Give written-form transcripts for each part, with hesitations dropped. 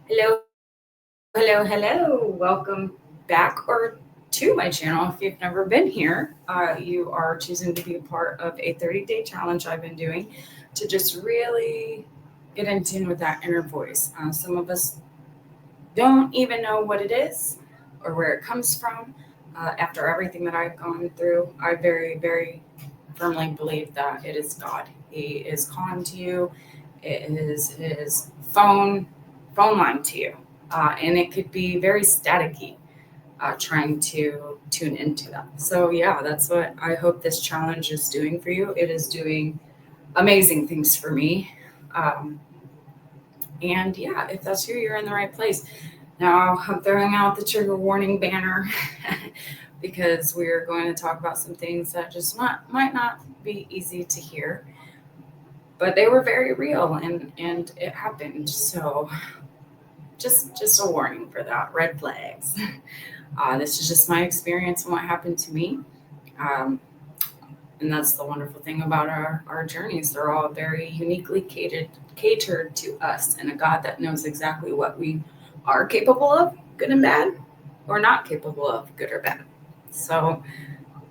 Hello, hello. Welcome back or to my channel. If you've never been here, you are choosing to be a part of a 30-day challenge I've been doing to just really get in tune with that inner voice. Some of us don't even know what it is or where it comes from. After everything that I've gone through, I very firmly believe that it is God. He is calling to you. It is his phone line to you, and it could be very staticky. Trying to tune into that. So yeah, that's what I hope this challenge is doing for you. It is doing amazing things for me. Um, and yeah, if that's you, you're in the right place. Now I'm throwing out the trigger warning banner because we're going to talk about some things that just might not be easy to hear, but they were very real and it happened. So just a warning for that. Red flags. This is just my experience and what happened to me. Um, and that's the wonderful thing about our journeys. They're all very uniquely catered to us and a God that knows exactly what we are capable of, good and bad, or not capable of, good or bad. So,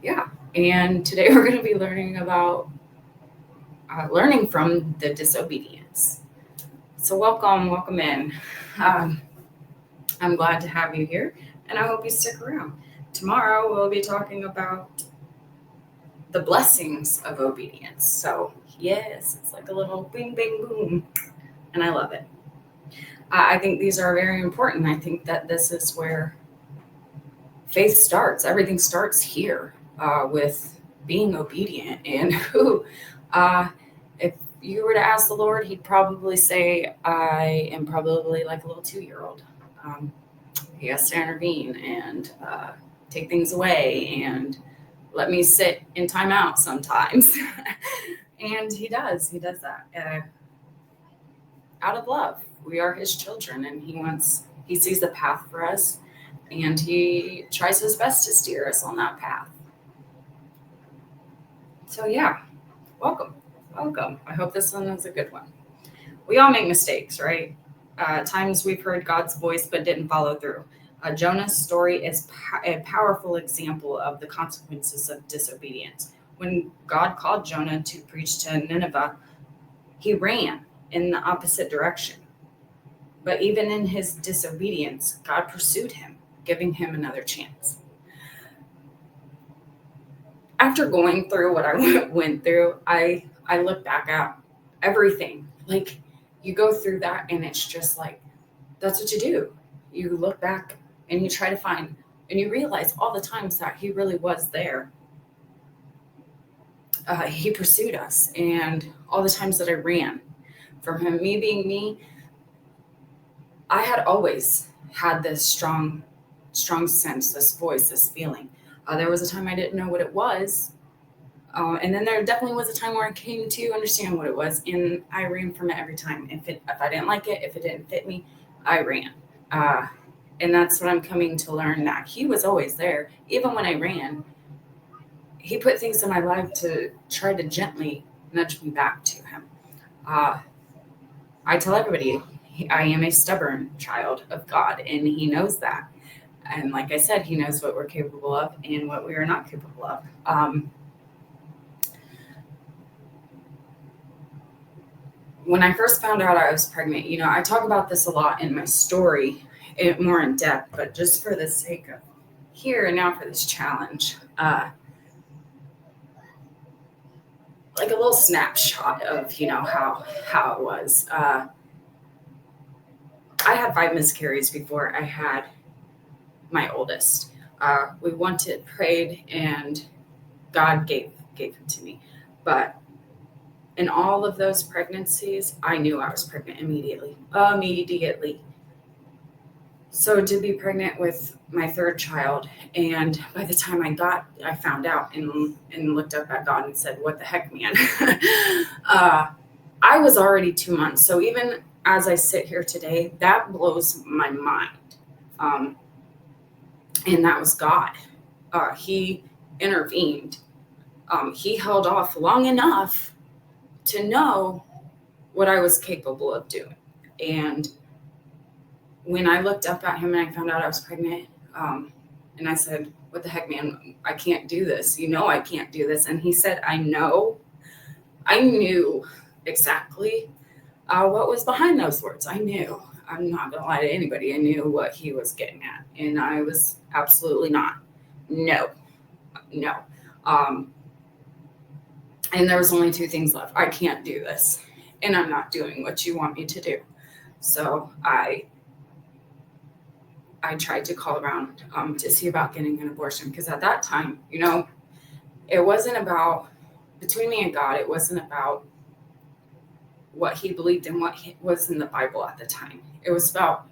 yeah. And today we're going to be learning about learning from the disobedience. So, welcome in. Um, I'm glad to have you here, and I hope you stick around. Tomorrow we'll be talking about the blessings of obedience. So, yes, it's like a little bing, bing, boom, and I love it. I think these are very important. I think that this is where faith starts. Everything starts here with being obedient. And who, uh, if you were to ask the Lord, He'd probably say, I am probably like a little 2 year old. Um, he has to intervene and take things away and let me sit in timeout sometimes. And he does that out of love. We are his children and he sees the path for us and he tries his best to steer us on that path. So yeah, welcome. Welcome. I hope this one is a good one. We all make mistakes, right? Times we've heard God's voice but didn't follow through. Jonah's story is a powerful example of the consequences of disobedience. When God called Jonah to preach to Nineveh, he ran in the opposite direction. But even in his disobedience, God pursued him, giving him another chance. After going through what I went through, I look back at everything. Like you go through that and it's just like that's what you do. You look back and you try to find and you realize all the times that he really was there. He pursued us and all the times that I ran from him, me being me, I had always had this strong sense, this voice, this feeling. There was a time I didn't know what it was. And then there definitely was a time where I came to understand what it was, and I ran from it every time. If I didn't like it, if it didn't fit me, I ran. Uh, and that's what I'm coming to learn that he was always there, even when I ran. He put things in my life to try to gently nudge me back to him. Uh, I tell everybody I am a stubborn child of God, and He knows that. And like I said, He knows what we're capable of and what we are not capable of. When I first found out I was pregnant, I talk about this a lot in my story, more in depth, but just for the sake of here and now for this challenge, like a little snapshot of how it was. I had 5 miscarriages before I had my oldest. We wanted, prayed, and God gave him to me. But in all of those pregnancies, I knew I was pregnant immediately. Immediately. So to be pregnant with my third child, and by the time I found out and looked up at God and said, "What the heck, man?" uh, I was already 2 months. So even as I sit here today, that blows my mind. Um, and that was God. He intervened. He held off long enough to know what I was capable of doing. And when I looked up at him and I found out I was pregnant, and I said, "What the heck, man? I can't do this. You know I can't do this." And he said, "I know." I knew exactly what was behind those words. I knew. I'm not going to lie to anybody. I knew what he was getting at. And I was absolutely not. No. No. And there was only two things left. I can't do this. And I'm not doing what you want me to do. So I tried to call around to see about getting an abortion, because at that time, it wasn't about, between me and God, it wasn't about what he believed in, what was in the Bible at the time. It was about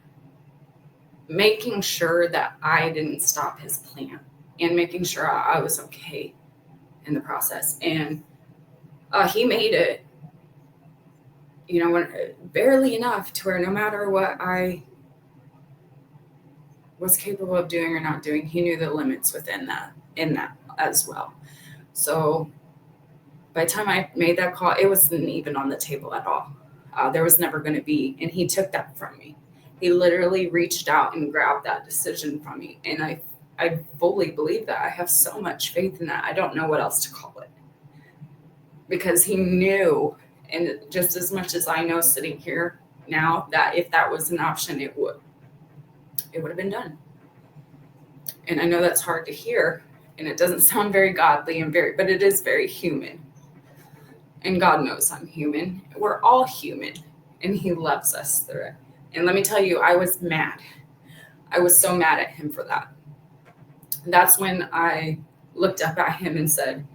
making sure that I didn't stop his plan and making sure I was okay in the process. And he made it, barely enough to where no matter what I was capable of doing or not doing, he knew the limits in that as well. So by the time I made that call, it wasn't even on the table at all. There was never going to be, and he took that from me. He literally reached out and grabbed that decision from me. And I fully believe that. I have so much faith in that. I don't know what else to call it. Because he knew, and just as much as I know sitting here now, that if that was an option, it would have been done. And I know that's hard to hear, and it doesn't sound very godly but it is very human. And God knows I'm human. We're all human, and he loves us through it. And let me tell you, I was mad. I was so mad at him for that. That's when I looked up at him and said,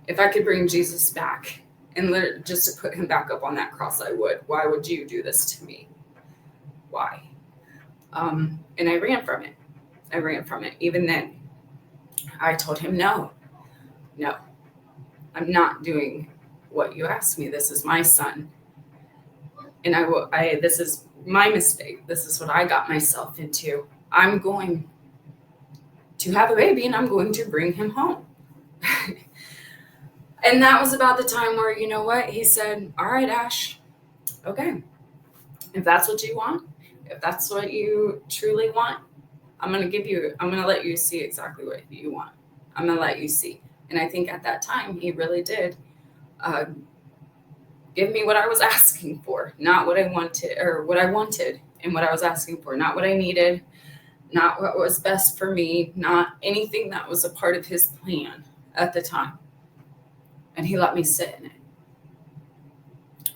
if I could bring Jesus back and just to put him back up on that cross, I would. Why would you do this to me? Why? And I ran from it. Even then, I told him, no, I'm not doing what you asked me. This is my son. And this is my mistake. This is what I got myself into. I'm going to have a baby and I'm going to bring him home. And that was about the time where, you know what? He said, all right, Ash, okay. If that's what you want, if that's what you truly want, I'm going to let you see exactly what you want. I'm going to let you see. And I think at that time, he really did give me what I was asking for, not what I wanted, or what I wanted and what I was asking for, not what I needed, not what was best for me, not anything that was a part of his plan at the time. And he let me sit in it.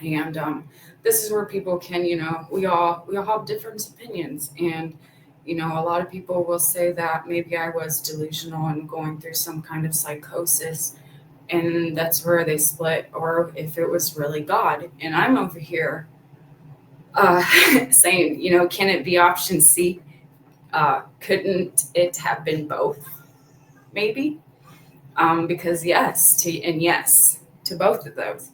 And this is where people can, we all have different opinions. And, a lot of people will say that maybe I was delusional and going through some kind of psychosis. And that's where they split, or if it was really God. And I'm over here saying, can it be option C? Couldn't it have been both? Maybe. Because yes to both of those.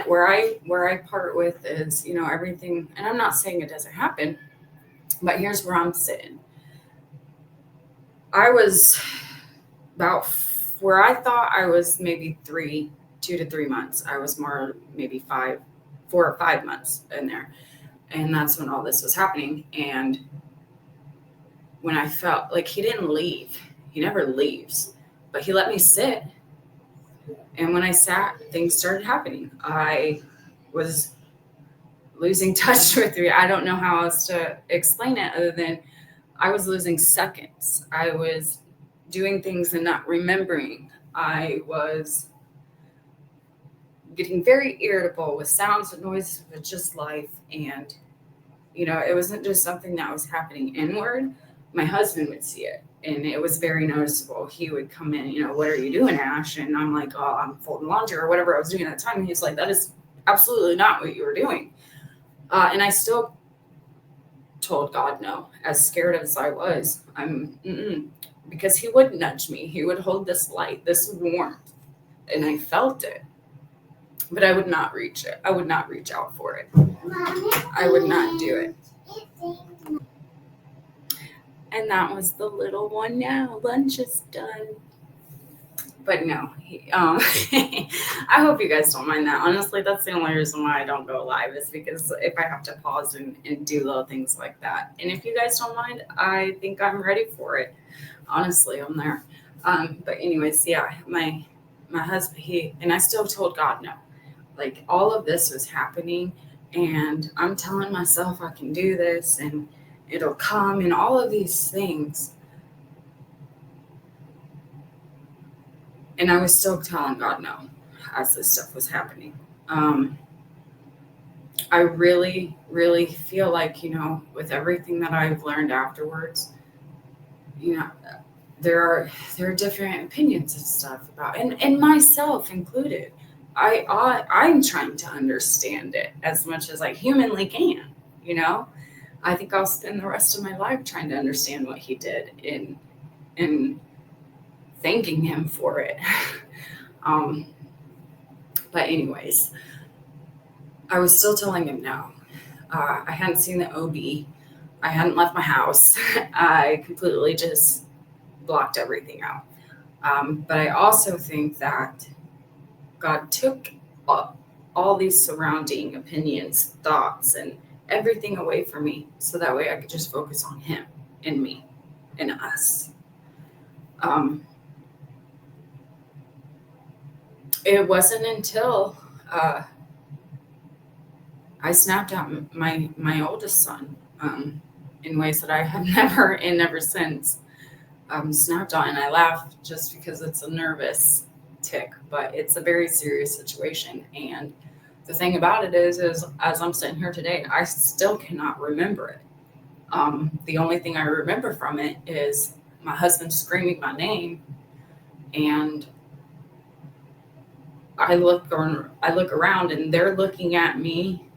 Where I part with is, everything, and I'm not saying it doesn't happen, but here's where I'm sitting. I was about where I thought I was maybe 2 to 3 months. I was more maybe 4 or 5 months in there. And that's when all this was happening. And when I felt like he didn't leave, he never leaves, but he let me sit. And when I sat, things started happening. I was losing touch with you. I don't know how else to explain it other than I was losing seconds. I was doing things and not remembering. I was getting very irritable with sounds and noises of just life. And, it wasn't just something that was happening inward. My husband would see it, and it was very noticeable. He would come in, what are you doing, Ash? And I'm like, oh, I'm folding laundry or whatever I was doing at the time. And he's like, that is absolutely not what you were doing. And I still told God no, as scared as I was. Because he would nudge me. He would hold this light, this warmth, and I felt it. But I would not reach it. I would not reach out for it. I would not do it. And that was the little one now. Lunch is done. But no, I hope you guys don't mind that. Honestly, that's the only reason why I don't go live is because if I have to pause and do little things like that. And if you guys don't mind, I think I'm ready for it. Honestly, I'm there. But anyways, yeah, my husband, and I still told God no. Like all of this was happening, and I'm telling myself I can do this, and it'll come, and all of these things. And I was still telling God no as this stuff was happening. Um, I really, really feel like, with everything that I've learned afterwards, you know, there are different opinions and stuff about, and myself included. I'm trying to understand it as much as I humanly can. You know, I think I'll spend the rest of my life trying to understand what he did and thanking him for it. um, but anyways, I was still telling him no. I hadn't seen the OB. I hadn't left my house. I completely just blocked everything out. But I also think that God took all these surrounding opinions, thoughts, and everything away from me so that way I could just focus on Him and me and us. Um, it wasn't until uh, I snapped at my oldest son in ways that I have never and never since snapped on, and I laugh just because it's a nervous tick, but it's a very serious situation. And the thing about it is as I'm sitting here today, I still cannot remember it. The only thing I remember from it is my husband screaming my name, and I look around, and they're looking at me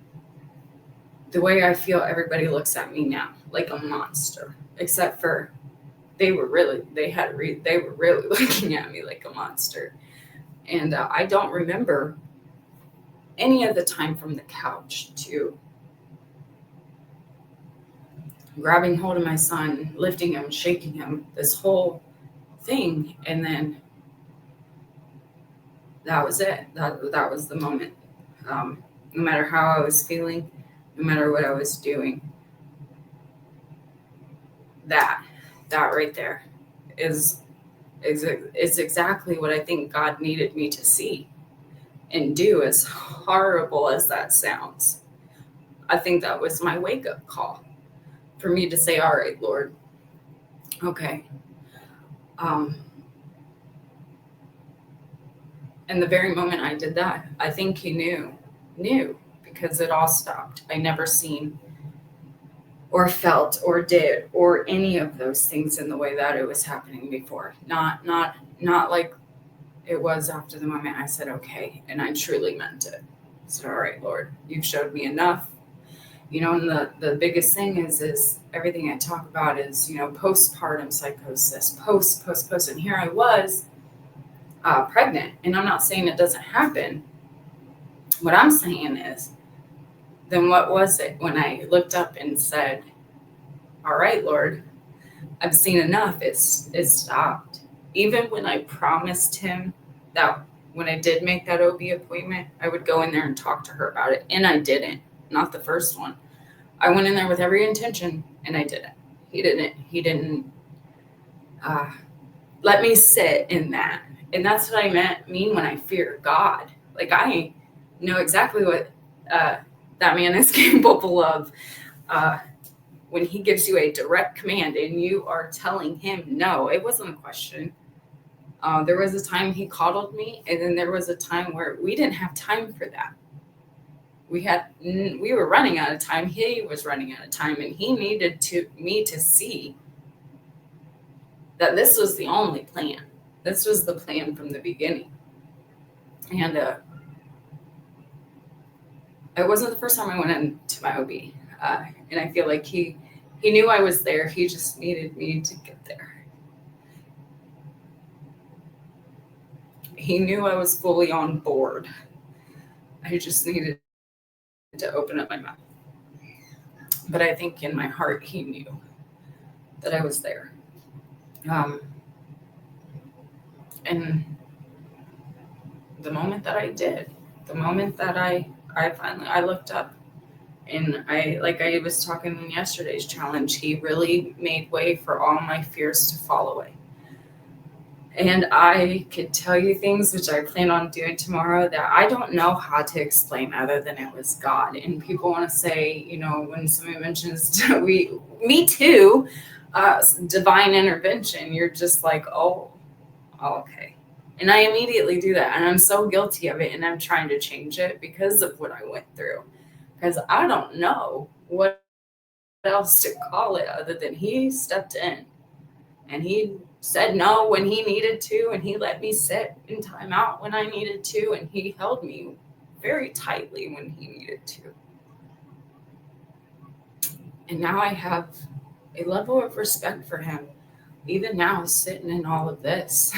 the way I feel everybody looks at me now, like a monster, except for they were really looking at me like a monster. And I don't remember any of the time from the couch to grabbing hold of my son, lifting him, shaking him, this whole thing. And then that was it. That was the moment. No matter how I was feeling, no matter what I was doing, that that right there is is exactly what I think God needed me to see and do, as horrible as that sounds. I think that was my wake up call for me to say, all right, Lord, okay. Um, and the very moment I did that, I think he knew because it all stopped. I never seen or felt or did or any of those things in the way that it was happening before. Not like it was after the moment I said okay, and I truly meant it. I said, all right, Lord, you've showed me enough. And the biggest thing is everything I talk about is, postpartum psychosis, post, and here I was pregnant. And I'm not saying it doesn't happen. What I'm saying is, then what was it when I looked up and said, all right, Lord, I've seen enough. It stopped. Even when I promised him that when I did make that OB appointment, I would go in there and talk to her about it. And I didn't, not the first one. I went in there with every intention, and I didn't. He didn't uh, let me sit in that. And that's what I mean when I fear God. Like, I know exactly what uh, that man is capable of uh, when he gives you a direct command and you are telling him no. It wasn't a question. There was a time he coddled me, and then there was a time where we didn't have time for that. We were running out of time. He was running out of time, and he needed me to see that this was the only plan. This was the plan from the beginning. And it wasn't the first time I went into my OB. And I feel like he knew I was there. He just needed me to get there. He knew I was fully on board. I just needed to open up my mouth. But I think in my heart, he knew that I was there. And The moment that I did, the moment that I looked up, and like I was talking in yesterday's challenge, he really made way for all my fears to fall away. And I could tell you things which I plan on doing tomorrow that I don't know how to explain other than it was God. And people want to say, when somebody mentions me too, divine intervention, you're just like, oh, okay. And I immediately do that. And I'm so guilty of it. And I'm trying to change it because of what I went through. Because I don't know what else to call it other than he stepped in. And he said no when he needed to, and he let me sit in timeout when I needed to, and he held me very tightly when he needed to. And now I have a level of respect for him, even now sitting in all of this,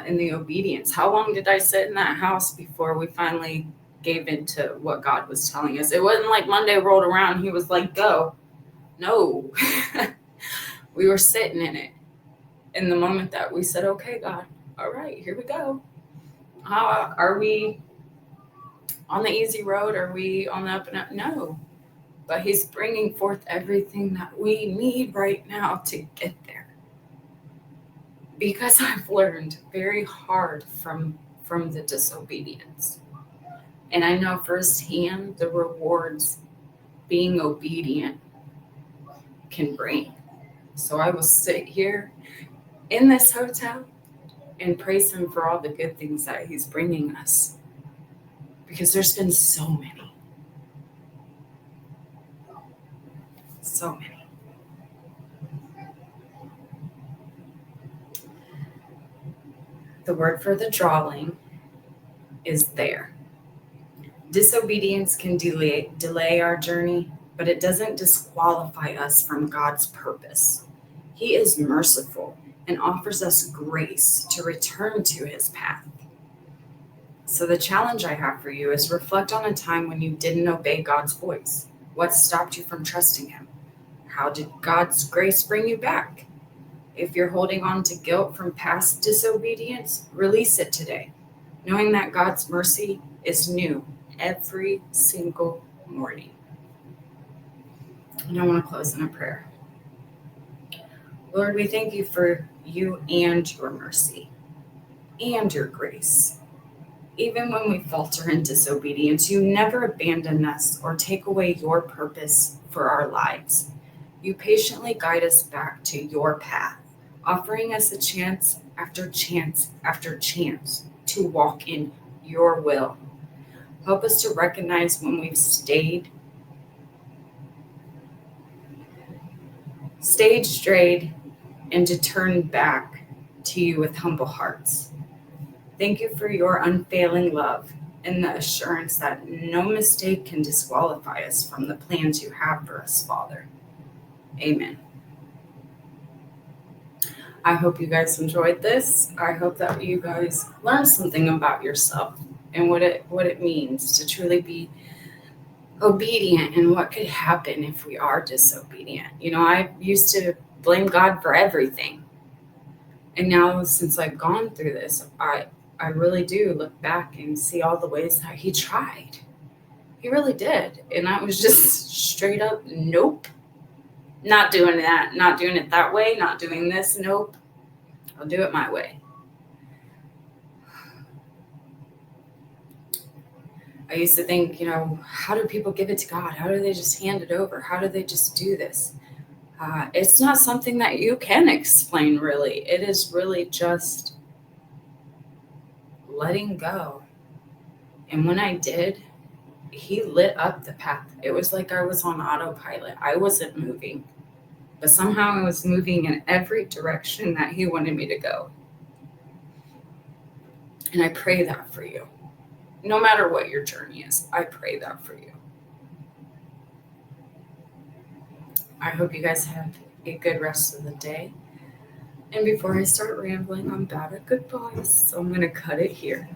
in the obedience. How long did I sit in that house before we finally gave into what God was telling us? It wasn't like Monday rolled around, he was like, go. No. We were sitting in it. In the moment that we said, okay, God, all right, here we go. Are we on the easy road? Are we on the up and up? No. But he's bringing forth everything that we need right now to get there. Because I've learned very hard from the disobedience. And I know firsthand the rewards being obedient can bring. So I will sit here in this hotel and praise him for all the good things that he's bringing us. Because there's been so many. So many. The word for the drawing is there. Disobedience can delay our journey, but it doesn't disqualify us from God's purpose. He is merciful and offers us grace to return to his path. So the challenge I have for you is reflect on a time when you didn't obey God's voice. What stopped you from trusting him? How did God's grace bring you back? If you're holding on to guilt from past disobedience, release it today, knowing that God's mercy is new every single morning. And I want to close in a prayer. Lord, we thank you for you and your mercy and your grace. Even when we falter in disobedience, you never abandon us or take away your purpose for our lives. You patiently guide us back to your path, offering us a chance after chance after chance to walk in your will. Help us to recognize when we've strayed, and to turn back to you with humble hearts. Thank you for your unfailing love and the assurance that no mistake can disqualify us from the plans you have for us, Father. Amen. I hope you guys enjoyed this. I hope that you guys learned something about yourself and what it means to truly be obedient and what could happen if we are disobedient. I used to blame God for everything. And now since I've gone through this, I really do look back and see all the ways that he tried. He really did. And I was just straight up, nope. Not doing that. Not doing it that way. Not doing this. Nope. I'll do it my way. I used to think, how do people give it to God? How do they just hand it over? How do they just do this? It's not something that you can explain, really. It is really just letting go. And when I did, he lit up the path. It was like I was on autopilot. I wasn't moving, but somehow I was moving in every direction that he wanted me to go. And I pray that for you. No matter what your journey is, I pray that for you. I hope you guys have a good rest of the day. And before I start rambling, I'm bad at goodbyes, so I'm going to cut it here.